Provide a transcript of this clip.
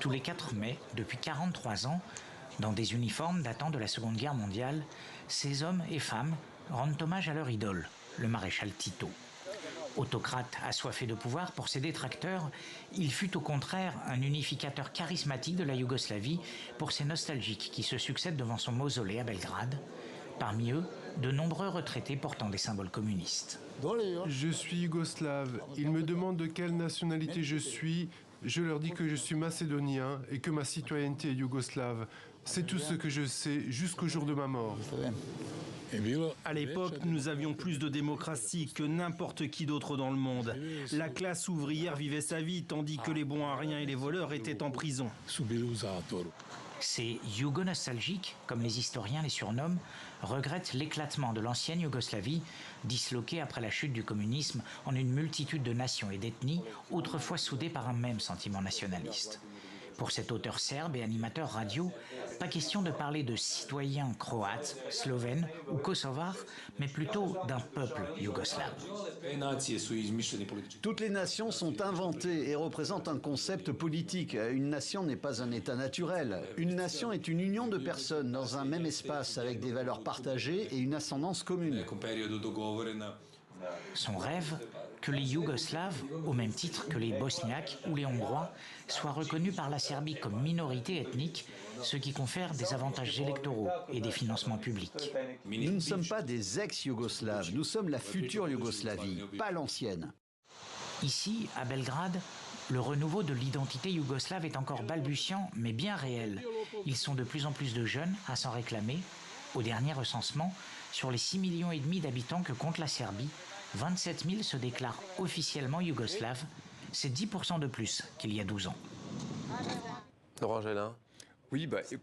Tous les 4 mai, depuis 43 ans, dans des uniformes datant de la Seconde Guerre mondiale, ces hommes et femmes rendent hommage à leur idole, le maréchal Tito. Autocrate assoiffé de pouvoir pour ses détracteurs, il fut au contraire un unificateur charismatique de la Yougoslavie pour ses nostalgiques qui se succèdent devant son mausolée à Belgrade. Parmi eux, de nombreux retraités portant des symboles communistes. Je suis yougoslave. Ils me demandent de quelle nationalité je suis. Je leur dis que je suis macédonien et que ma citoyenneté est yougoslave. C'est tout ce que je sais jusqu'au jour de ma mort. À l'époque, nous avions plus de démocratie que n'importe qui d'autre dans le monde. La classe ouvrière vivait sa vie, tandis que les bons à rien et les voleurs étaient en prison. Ces yougo-nostalgiques, comme les historiens les surnomment, regrettent l'éclatement de l'ancienne Yougoslavie, disloquée après la chute du communisme en une multitude de nations et d'ethnies, autrefois soudées par un même sentiment nationaliste. Pour cet auteur serbe et animateur radio, pas question de parler de citoyens croates, slovènes ou kosovars, mais plutôt d'un peuple yougoslave. Toutes les nations sont inventées et représentent un concept politique. Une nation n'est pas un état naturel. Une nation est une union de personnes dans un même espace avec des valeurs partagées et une ascendance commune. Son rêve, que les Yougoslaves, au même titre que les Bosniaques ou les Hongrois, soient reconnus par la Serbie comme minorité ethnique, ce qui confère des avantages électoraux et des financements publics. Nous ne sommes pas des ex-Yougoslaves, nous sommes la future Yougoslavie, pas l'ancienne. Ici, à Belgrade, le renouveau de l'identité yougoslave est encore balbutiant, mais bien réel. Ils sont de plus en plus de jeunes à s'en réclamer. Au dernier recensement, sur les 6,5 millions d'habitants que compte la Serbie, 27 000 se déclarent officiellement yougoslaves. C'est 10% de plus qu'il y a 12 ans. Laurent Gélin. Oui, écoutez,